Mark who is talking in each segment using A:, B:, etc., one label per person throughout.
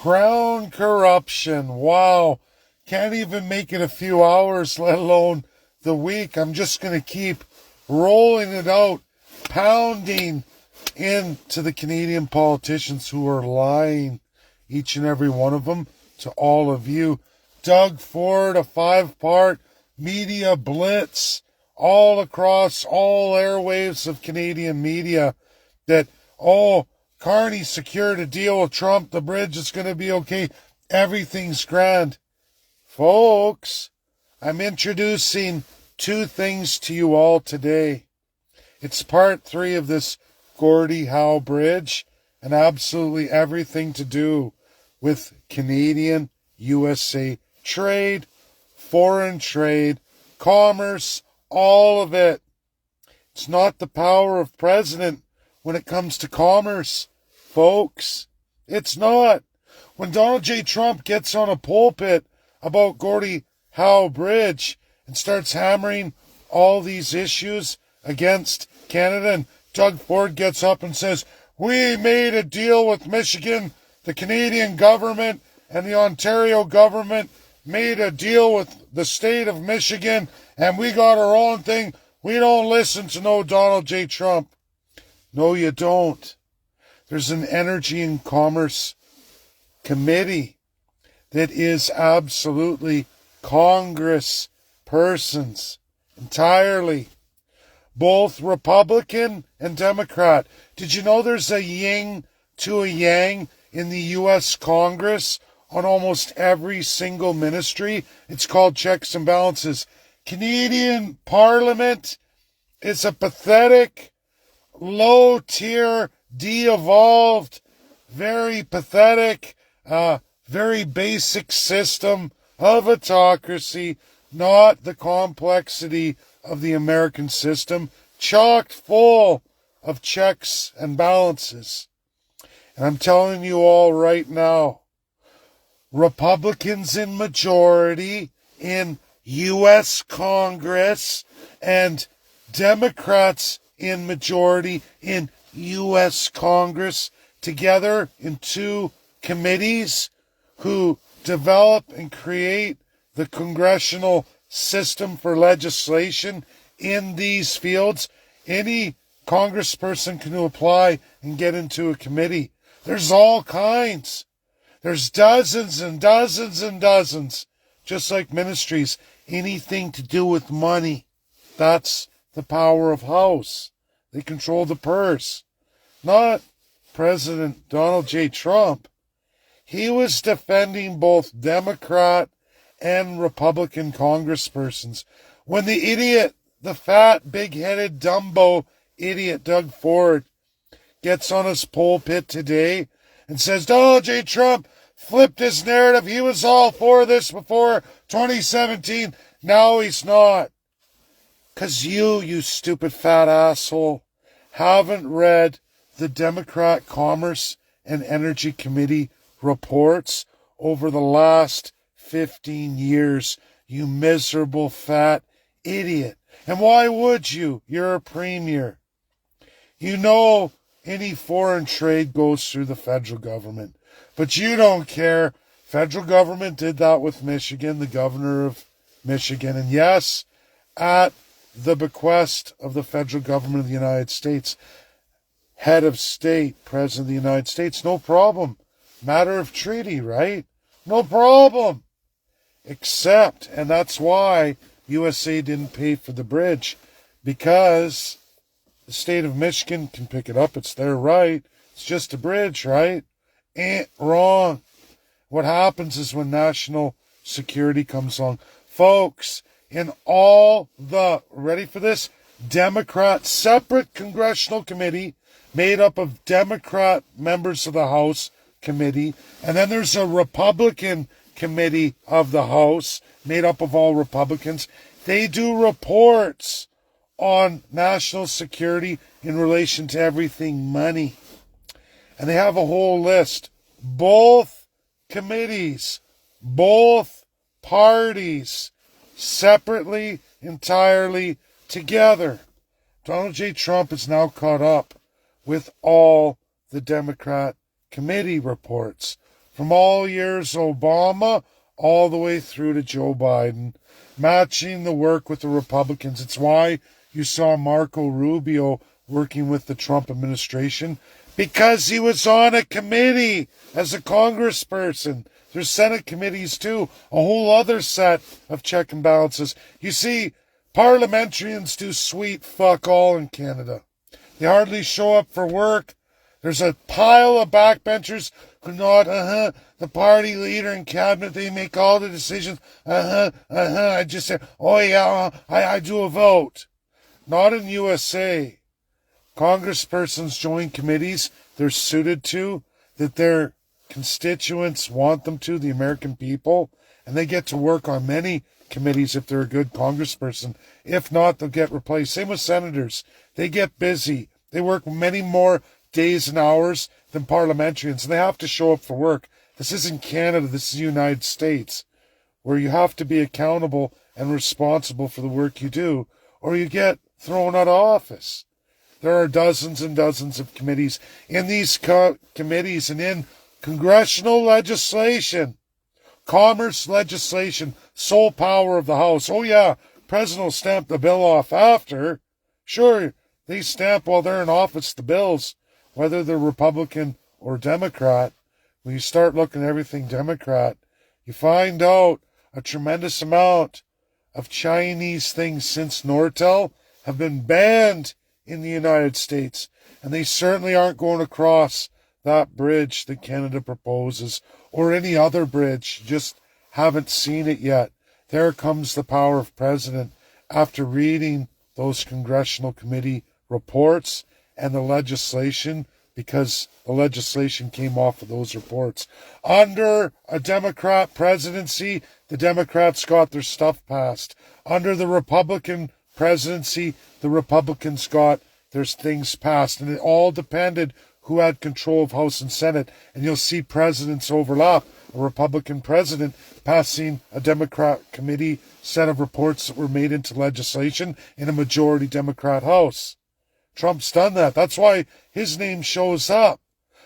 A: Crown corruption. Wow. Can't even make it a few hours, let alone the week. I'm just going to keep rolling it out, pounding into the Canadian politicians who are lying, each and every one of them, to all of you. Doug Ford, a 5-part media blitz all across all airwaves of Canadian media that, Carney secured a deal with Trump, the bridge is going to be okay, everything's grand. Folks, I'm introducing 2 things to you all today. It's part 3 of this Gordie Howe bridge and absolutely everything to do with Canadian-USA trade, foreign trade, commerce, all of it. It's not the power of president when it comes to commerce, folks. It's not. When Donald J. Trump gets on a pulpit about Gordie Howe Bridge and starts hammering all these issues against Canada, and Doug Ford gets up and says, we made a deal with Michigan, the Canadian government and the Ontario government made a deal with the state of Michigan, and we got our own thing. We don't listen to no Donald J. Trump. No, you don't. There's an Energy and Commerce Committee that is absolutely Congress persons entirely, both Republican and Democrat. Did you know there's a yin to a yang in the U.S. Congress on almost every single ministry? It's called checks and balances. Canadian Parliament is a pathetic, low-tier, de-evolved, very pathetic, very basic system of autocracy, not the complexity of the American system, chock full of checks and balances. And I'm telling you all right now, Republicans in majority in U.S. Congress and Democrats in majority in U.S. Congress together in 2 committees who develop and create the congressional system for legislation in these fields. Any congressperson can apply and get into a committee. There's all kinds. There's dozens and dozens and dozens, just like ministries, anything to do with money. That's the power of House. They control the purse. Not President Donald J. Trump. He was defending both Democrat and Republican congresspersons when the idiot, the fat, big-headed, Dumbo idiot Doug Ford gets on his pulpit today and says Donald J. Trump flipped his narrative. He was all for this before 2017. Now he's not. Because you stupid fat asshole, haven't read the Democrat Commerce and Energy Committee reports over the last 15 years, you miserable fat idiot. And why would you? You're a premier. You know any foreign trade goes through the federal government. But you don't care. Federal government did that with Michigan, the governor of Michigan. And yes, at the bequest of the federal government of the United States, head of state, president of the United States, no problem. Matter of treaty, right? No problem. Except, and that's why USA didn't pay for the bridge, because the state of Michigan can pick it up. It's their right. It's just a bridge, right? Ain't wrong. What happens is when national security comes along, folks, in all the, ready for this, Democrat separate congressional committee made up of Democrat members of the House committee, and then there's a Republican committee of the House made up of all Republicans. They do reports on national security in relation to everything money. And they have a whole list. Both committees, both parties, separately, entirely, together. Donald J. Trump is now caught up with all the Democrat committee reports. from all years Obama all the way through to Joe Biden, matching the work with the Republicans. It's why you saw Marco Rubio working with the Trump administration, because he was on a committee as a congressperson. There's Senate committees too, a whole other set of check and balances. You see, parliamentarians do sweet fuck all in Canada. They hardly show up for work. There's a pile of backbenchers who nod, the party leader and cabinet, they make all the decisions, I just say, oh yeah, I do a vote. Not in USA. Congresspersons join committees they're suited to, that their constituents want them to, the American people, and they get to work on many committees if they're a good congressperson. If not, they'll get replaced. Same with senators. They get busy. They work many more days and hours than parliamentarians, and they have to show up for work. This isn't Canada, this is the United States, where you have to be accountable and responsible for the work you do, or you get thrown out of office. There are dozens and dozens of committees. In these committees and in congressional legislation, commerce legislation, sole power of the House. Oh yeah, President will stamp the bill off after. Sure, they stamp while they're in office the bills, whether they're Republican or Democrat. When you start looking at everything Democrat, you find out a tremendous amount of Chinese things since Nortel have been banned in the United States, and they certainly aren't going across that bridge that Canada proposes, or any other bridge. Just haven't seen it yet. There comes the power of president after reading those congressional committee reports and the legislation, because the legislation came off of those reports. Under a Democrat presidency, the Democrats got their stuff passed. Under the Republican presidency, the Republicans got their things passed. And it all depended who had control of House and Senate. And you'll see presidents overlap. A Republican president passing a Democrat committee set of reports that were made into legislation in a majority Democrat House. Trump's done that. That's why his name shows up.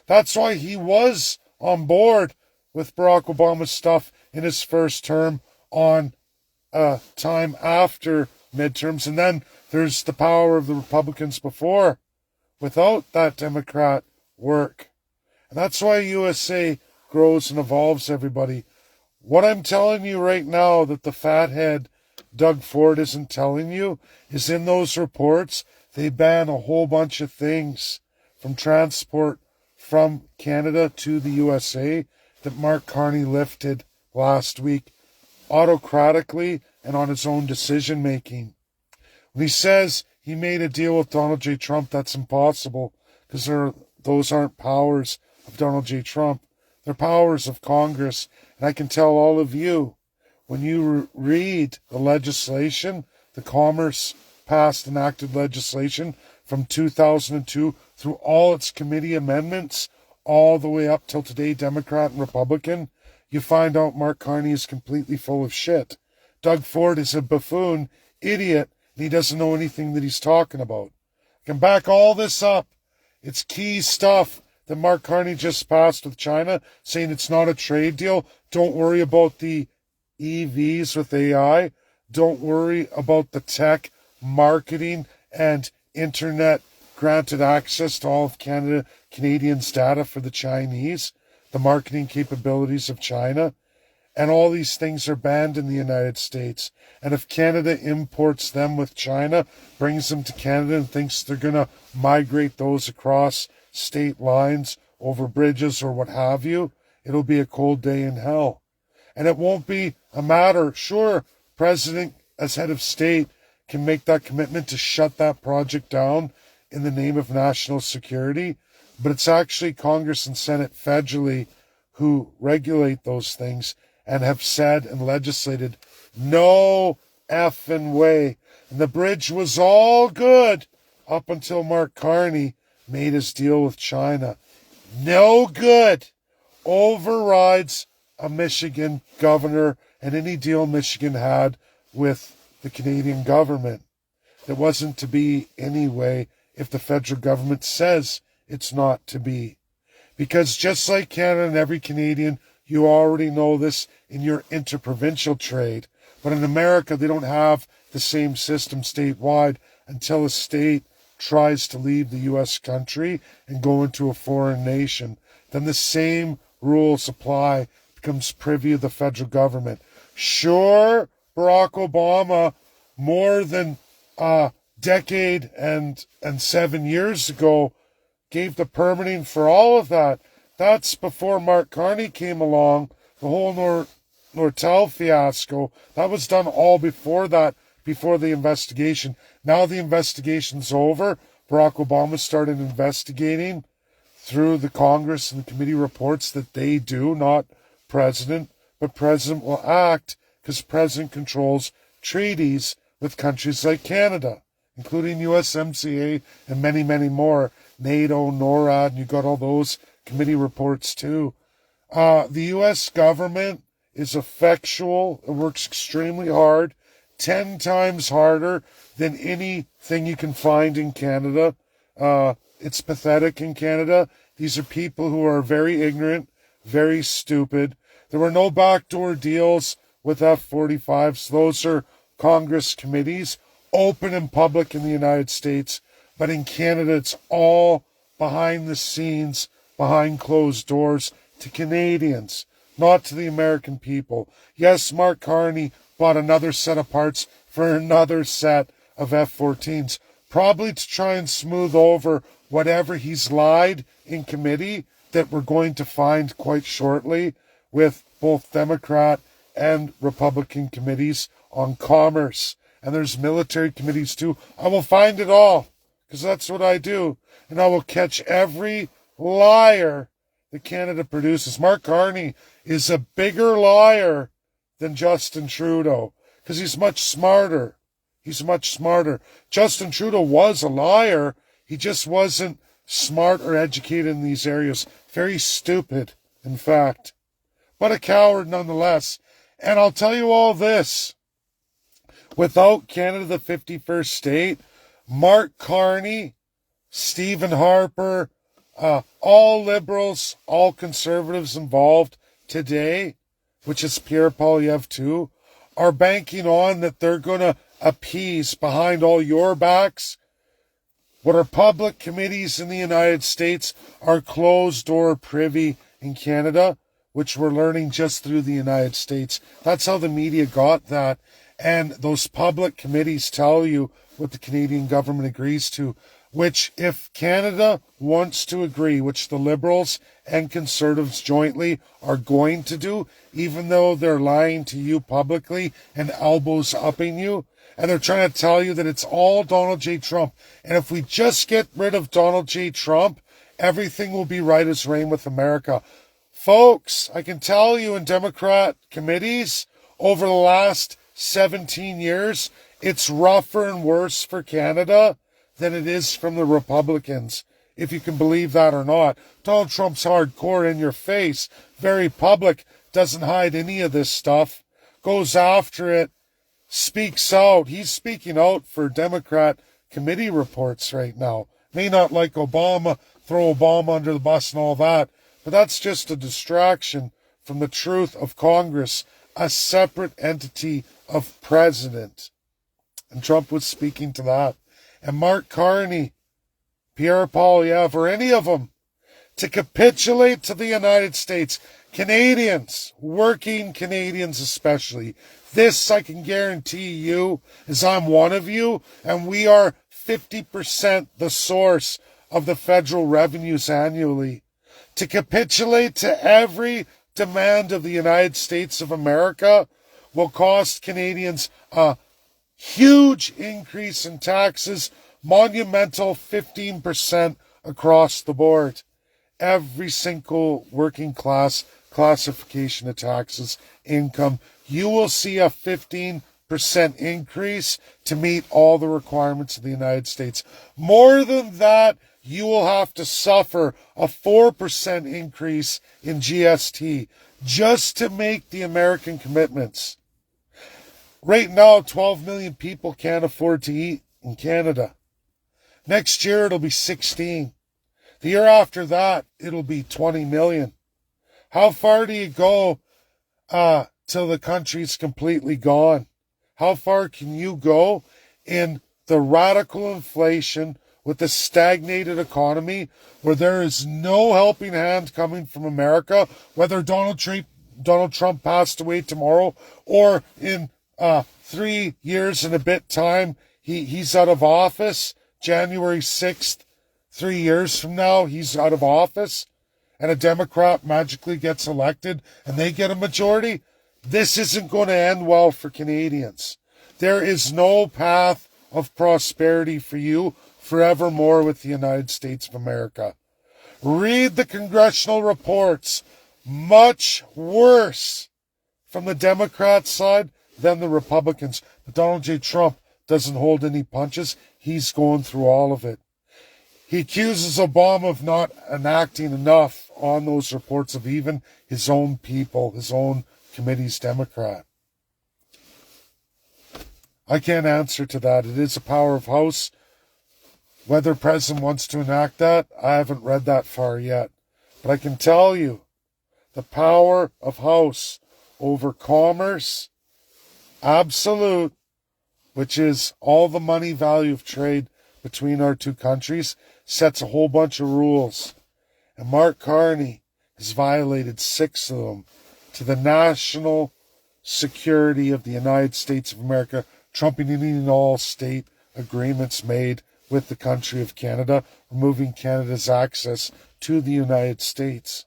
A: That's why he was on board with Barack Obama's stuff in his first term on time after midterms. And then there's the power of the Republicans before, without that Democrat work. And that's why USA grows and evolves, everybody. What I'm telling you right now that the fathead Doug Ford isn't telling you is in those reports, they ban a whole bunch of things from transport from Canada to the USA that Mark Carney lifted last week autocratically and on his own decision making. When he says he made a deal with Donald J. Trump, that's impossible, because those aren't powers of Donald J. Trump. They're powers of Congress. And I can tell all of you, when you read the legislation, the Commerce passed enacted legislation from 2002 through all its committee amendments, all the way up till today, Democrat and Republican, you find out Mark Carney is completely full of shit. Doug Ford is a buffoon, idiot, and he doesn't know anything that he's talking about. I can back all this up. It's key stuff that Mark Carney just passed with China, saying it's not a trade deal. Don't worry about the EVs with AI. Don't worry about the tech, marketing, and internet granted access to all of Canadians' data for the Chinese, the marketing capabilities of China. And all these things are banned in the United States. And if Canada imports them with China, brings them to Canada and thinks they're going to migrate those across state lines, over bridges or what have you, it'll be a cold day in hell. And it won't be a matter, sure, President as head of state can make that commitment to shut that project down in the name of national security, but it's actually Congress and Senate federally who regulate those things and have said and legislated no effing way. And the bridge was all good up until Mark Carney made his deal with China. No good. Overrides a Michigan governor and any deal Michigan had with the Canadian government. It wasn't to be anyway if the federal government says it's not to be. Because just like Canada and every Canadian, you already know this in your interprovincial trade. But in America, they don't have the same system statewide until a state tries to leave the U.S. country and go into a foreign nation. Then the same rules apply, becomes privy of the federal government. Sure, Barack Obama, more than a decade and 7 years ago, gave the permitting for all of that. That's before Mark Carney came along, the whole Nortel fiasco. That was done all before that, before the investigation. Now the investigation's over. Barack Obama started investigating through the Congress and the committee reports that they do, not President. But President will act because President controls treaties with countries like Canada, including USMCA and many, many more. NATO, NORAD, and you got all those committee reports too. The U.S. government is effectual. It works extremely hard, 10 times harder than anything you can find in Canada. It's pathetic in Canada. These are people who are very ignorant, very stupid. There were no backdoor deals with F-45s. Those are Congress committees, open and public in the United States. But in Canada, it's all behind the scenes, behind closed doors to Canadians, not to the American people. Yes, Mark Carney bought another set of parts for another set of F-14s, probably to try and smooth over whatever he's lied in committee that we're going to find quite shortly with both Democrat and Republican committees on commerce. And there's military committees too. I will find it all, because that's what I do. And I will catch every liar that Canada produces. Mark Carney is a bigger liar than Justin Trudeau, because he's much smarter. He's much smarter. Justin Trudeau was a liar. He just wasn't smart or educated in these areas. Very stupid, in fact. But a coward nonetheless. And I'll tell you all this. Without Canada, the 51st state, Mark Carney, Stephen Harper, all liberals, all conservatives involved today, which is Pierre Poilievre too, are banking on that they're going to appease behind all your backs what are public committees in the United States are closed door privy in Canada, which we're learning just through the United States. That's how the media got that. And those public committees tell you what the Canadian government agrees to, which if Canada wants to agree, which the Liberals and Conservatives jointly are going to do, even though they're lying to you publicly and elbows upping you, and they're trying to tell you that it's all Donald J. Trump. And if we just get rid of Donald J. Trump, everything will be right as rain with America. Folks, I can tell you in Democrat committees over the last 17 years, it's rougher and worse for Canada than it is from the Republicans, if you can believe that or not. Donald Trump's hardcore in your face, very public, doesn't hide any of this stuff, goes after it, speaks out. He's speaking out for Democrat committee reports right now. May not like Obama, throw Obama under the bus and all that, but that's just a distraction from the truth of Congress, a separate entity of president. And Trump was speaking to that. And Mark Carney, Pierre Poilievre, or any of them, to capitulate to the United States, Canadians, working Canadians especially, this I can guarantee you, as I'm one of you, and we are 50% the source of the federal revenues annually. To capitulate to every demand of the United States of America will cost Canadians a huge increase in taxes, monumental 15% across the board. Every single working class classification of taxes, income, you will see a 15% increase to meet all the requirements of the United States. More than that, you will have to suffer a 4% increase in GST just to make the American commitments. Right now, 12 million people can't afford to eat in Canada. Next year, it'll be 16. The year after that, it'll be 20 million. How far do you go till the country's completely gone? How far can you go in the radical inflation with the stagnated economy where there is no helping hand coming from America, whether Donald Trump passed away tomorrow or in 3 years and a bit time, he's out of office. January 6th, 3 years from now, he's out of office, and a Democrat magically gets elected and they get a majority. This isn't going to end well for Canadians. There is no path of prosperity for you forevermore with the United States of America. Read the congressional reports. Much worse from the Democrat side than the Republicans. But Donald J. Trump doesn't hold any punches. He's going through all of it. He accuses Obama of not enacting enough on those reports of even his own people, his own committee's Democrat. I can't answer to that. It is a power of House. Whether President wants to enact that, I haven't read that far yet. But I can tell you, the power of House over commerce, absolute, which is all the money value of trade between our two countries, sets a whole bunch of rules. And Mark Carney has violated 6 of them to the national security of the United States of America, trumping any all state agreements made with the country of Canada, removing Canada's access to the United States.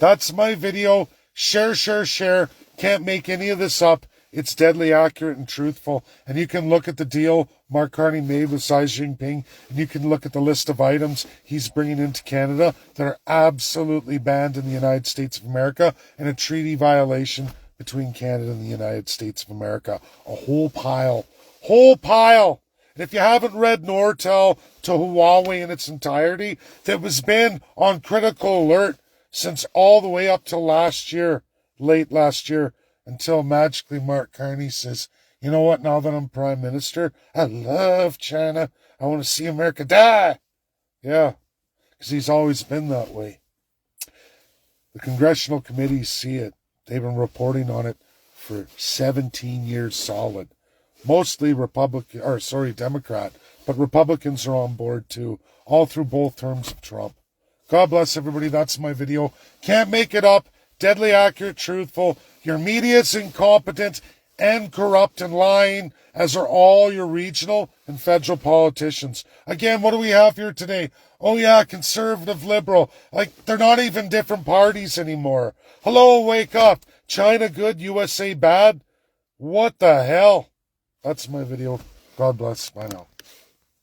A: That's my video. Share, share, share. Can't make any of this up. It's deadly accurate and truthful. And you can look at the deal Mark Carney made with Xi Jinping, and you can look at the list of items he's bringing into Canada that are absolutely banned in the United States of America, and a treaty violation between Canada and the United States of America. A whole pile. Whole pile. And if you haven't read Nortel to Huawei in its entirety, that was been on critical alert since all the way up to last year, late last year, until magically Mark Carney says, you know what, now that I'm Prime Minister, I love China. I want to see America die. Yeah, because he's always been that way. The congressional committees see it. They've been reporting on it for 17 years solid. Mostly Democrat, but Republicans are on board too, all through both terms of Trump. God bless everybody. That's my video. Can't make it up. Deadly accurate, truthful. Your media's incompetent and corrupt and lying, as are all your regional and federal politicians. Again, what do we have here today? Oh yeah, conservative, liberal. Like, they're not even different parties anymore. Hello, wake up. China good, USA bad? What the hell? That's my video. God bless. Bye now.